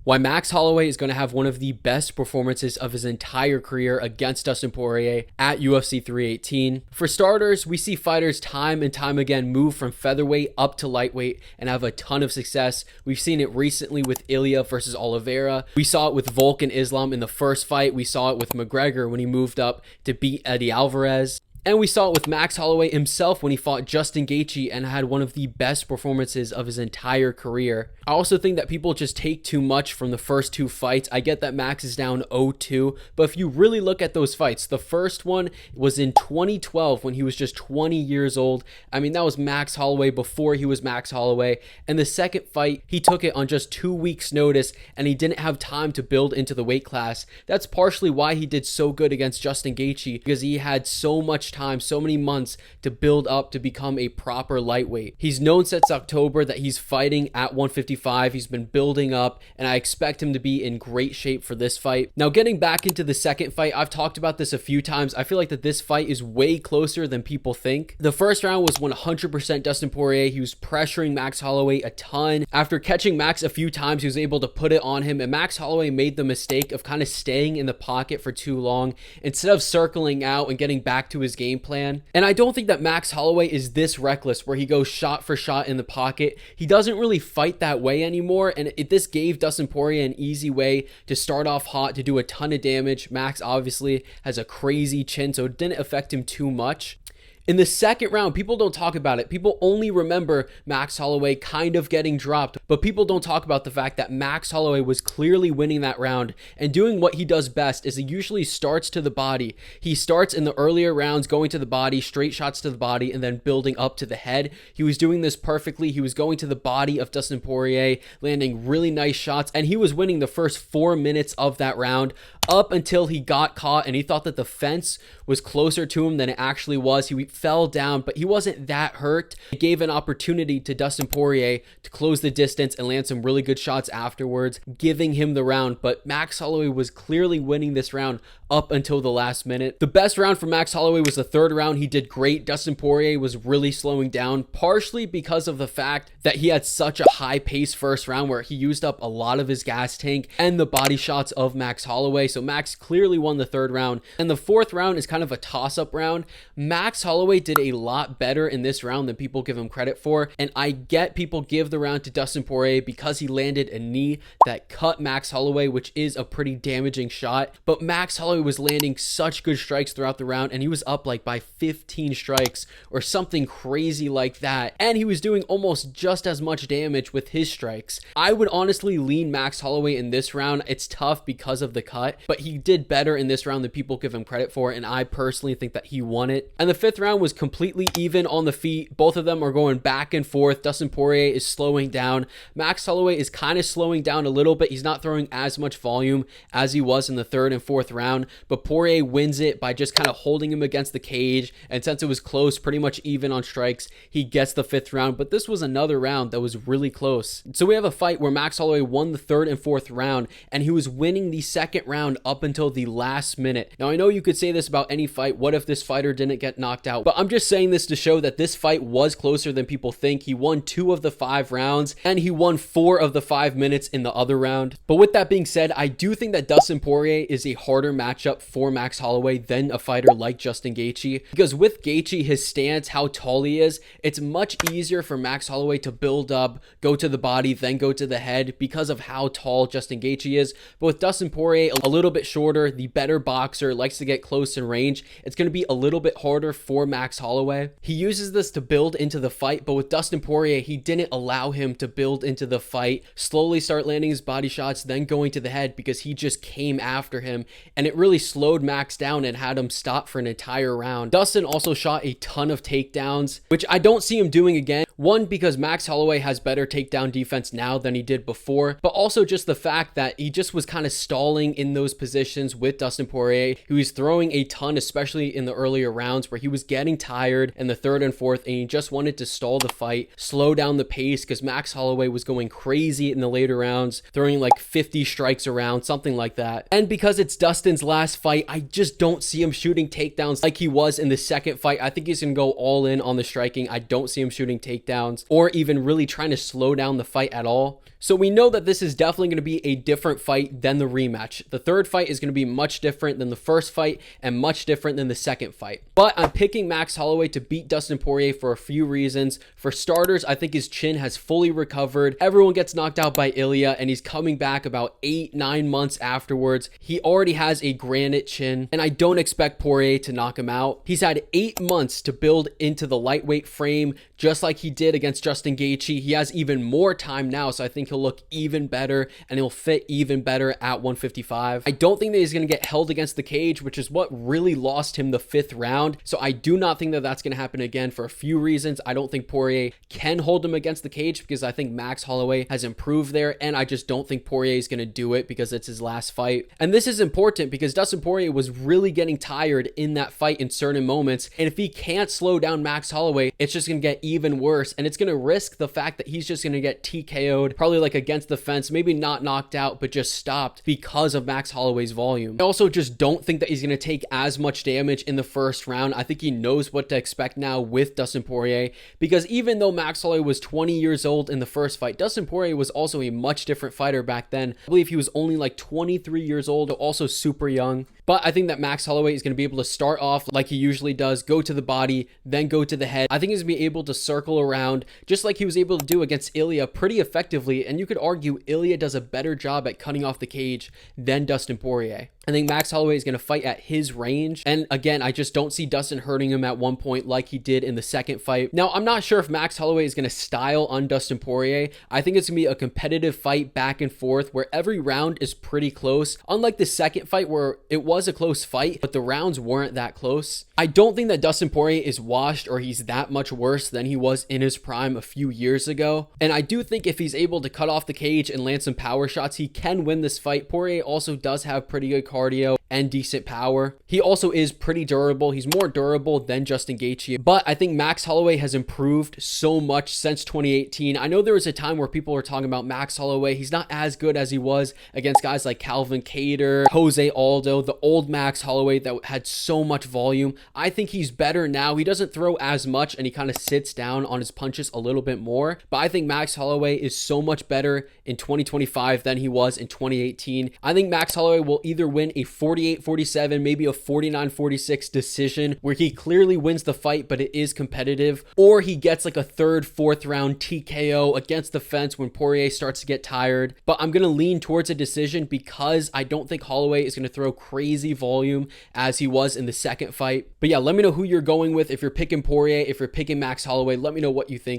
why Max Holloway is going to have one of the best performances of his entire career against Dustin Poirier at UFC 318. For starters, we see fighters time and time again move from featherweight up to lightweight and have a ton of success. We've seen it recently with Ilya versus Oliveira. We saw it with Volk and Islam in the first fight. We saw it with McGregor when he moved up to beat Eddie Alvarez. And we saw it with Max Holloway himself when he fought Justin Gaethje and had one of the best performances of his entire career. I also think that people just take too much from the first two fights. I get that Max is down 0-2, but if you really look at those fights, the first one was in 2012 when he was just 20 years old. I mean, that was Max Holloway before he was Max Holloway. And the second fight, he took it on just 2 weeks' notice, and he didn't have time to build into the weight class. That's partially why he did so good against Justin Gaethje, because he had so much time, so many months to build up to become a proper lightweight. He's known since October that he's fighting at 155. He's been building up, and I expect him to be in great shape for this fight. Now, getting back into the second fight, I've talked about this a few times. I feel like that this fight is way closer than people think. The first round was 100% Dustin Poirier. He was pressuring Max Holloway a ton. After catching Max a few times, he was able to put it on him, and Max Holloway made the mistake of kind of staying in the pocket for too long instead of circling out and getting back to his game plan. And I don't think that Max Holloway is this reckless where he goes shot for shot in the pocket. He doesn't really fight that way anymore, and this gave Dustin Poirier an easy way to start off hot, to do a ton of damage. Max obviously has a crazy chin, so it didn't affect him too much. In the second round, people don't talk about it. People only remember Max Holloway kind of getting dropped, but people don't talk about the fact that Max Holloway was clearly winning that round and doing what he does best is he usually starts to the body. He starts in the earlier rounds going to the body, straight shots to the body, and then building up to the head. He was doing this perfectly. He was going to the body of Dustin Poirier, landing really nice shots, and he was winning the first 4 minutes of that round up until he got caught and he thought that the fence was closer to him than it actually was. He fell down, but he wasn't that hurt. It gave an opportunity to Dustin Poirier to close the distance and land some really good shots afterwards, giving him the round. But Max Holloway was clearly winning this round up until the last minute. The best round for Max Holloway was the third round. He did great. Dustin Poirier was really slowing down, partially because of the fact that he had such a high pace first round where he used up a lot of his gas tank and the body shots of Max Holloway. So Max clearly won the third round. And the fourth round is kind of a toss-up round. Max Holloway did a lot better in this round than people give him credit for. And I get people give the round to Dustin Poirier because he landed a knee that cut Max Holloway, which is a pretty damaging shot. But Max Holloway was landing such good strikes throughout the round, and he was up like by 15 strikes or something crazy like that. And he was doing almost just as much damage with his strikes. I would honestly lean Max Holloway in this round. It's tough because of the cut, but he did better in this round than people give him credit for, and I personally think that he won it. And the fifth round was completely even on the feet. Both of them are going back and forth. Dustin Poirier is slowing down. Max Holloway is kind of slowing down a little bit. He's not throwing as much volume as he was in the third and fourth round, but Poirier wins it by just kind of holding him against the cage. And since it was close, pretty much even on strikes, he gets the fifth round. But this was another round that was really close. So we have a fight where Max Holloway won the third and fourth round, and he was winning the second round up until the last minute. Now, I know you could say this about any fight. What if this fighter didn't get knocked out? But I'm just saying this to show that this fight was closer than people think. He won 2 of the 5 rounds, and he won 4 of the 5 minutes in the other round. But with that being said, I do think that Dustin Poirier is a harder matchup for Max Holloway than a fighter like Justin Gaethje, because with Gaethje, his stance, how tall he is, it's much easier for Max Holloway to build up, go to the body, then go to the head because of how tall Justin Gaethje is. But with Dustin Poirier, a little bit shorter, the better boxer, likes to get close in range, it's going to be a little bit harder for Max Holloway. He uses this to build into the fight, but with Dustin Poirier, he didn't allow him to build into the fight, slowly start landing his body shots, then going to the head, because he just came after him, and it really slowed Max down and had him stop for an entire round. Dustin also shot a ton of takedowns, which I don't see him doing again. One, because Max Holloway has better takedown defense now than he did before, but also just the fact that he just was kind of stalling in those positions with Dustin Poirier. He was throwing a ton, especially in the earlier rounds where he was getting tired in the third and fourth, and he just wanted to stall the fight, slow down the pace, because Max Holloway was going crazy in the later rounds, throwing like 50 strikes around, something like that. And because it's Dustin's last fight, I just don't see him shooting takedowns like he was in the second fight. I think he's going to go all in on the striking. I don't see him shooting takedowns or even really trying to slow down the fight at all. So we know that this is definitely going to be a different fight than the rematch. The third fight is going to be much different than the first fight and much different than the second fight. But I'm picking Max Holloway to beat Dustin Poirier for a few reasons. For starters, I think his chin has fully recovered. Everyone gets knocked out by Ilya, and he's coming back about 8-9 months afterwards. He already has a granite chin, and I don't expect Poirier to knock him out. He's had 8 months to build into the lightweight frame, just like he did against Justin Gaethje. He has even more time now, so I think he'll look even better, and he'll fit even better at 155. I don't think that he's going to get held against the cage, which is what really lost him the 5th round. So I do not think that that's going to happen again for a few reasons. I don't think Poirier can hold him against the cage because I think Max Holloway has improved there, and I just don't think Poirier is going to do it because it's his last fight. And this is important because Dustin Poirier was really getting tired in that fight in certain moments, and if he can't slow down Max Holloway, it's just going to get even worse, and it's going to risk the fact that he's just going to get TKO'd, probably like against the fence, maybe not knocked out, but just stopped because of Max Holloway's volume. I also just don't think that he's going to take as much damage in the first round. I think he knows what to expect now with Dustin Poirier, because even though Max Holloway was 20 years old in the first fight, Dustin Poirier was also a much different fighter back then. I believe he was only like 23 years old, also super young. But I think that Max Holloway is going to be able to start off like he usually does, go to the body, then go to the head. I think he's going to be able to circle around just like he was able to do against Ilya pretty effectively. And you could argue Ilya does a better job at cutting off the cage than Dustin Poirier. I think Max Holloway is going to fight at his range. And again, I just don't see Dustin hurting him at one point like he did in the second fight. Now, I'm not sure if Max Holloway is going to style on Dustin Poirier. I think it's going to be a competitive fight back and forth where every round is pretty close. Unlike the second fight where it was a close fight, but the rounds weren't that close. I don't think that Dustin Poirier is washed or he's that much worse than he was in his prime a few years ago. And I do think if he's able to cut off the cage and land some power shots, he can win this fight. Poirier also does have pretty good cardio and decent power. He also is pretty durable. He's more durable than Justin Gaethje, but I think Max Holloway has improved so much since 2018. I know there was a time where people were talking about Max Holloway. He's not as good as he was against guys like Calvin Kattar, Jose Aldo, the old Max Holloway that had so much volume. I think he's better now. He doesn't throw as much and he kind of sits down on his punches a little bit more, but I think Max Holloway is so much better in 2025 than he was in 2018. I think Max Holloway will either win a 48-47, maybe a 49-46 decision where he clearly wins the fight, but it is competitive, or he gets like a 3rd, 4th round TKO against the fence when Poirier starts to get tired. But I'm going to lean towards a decision because I don't think Holloway is going to throw crazy volume as he was in the second fight. But yeah, let me know who you're going with. If you're picking Poirier, if you're picking Max Holloway, let me know what you think.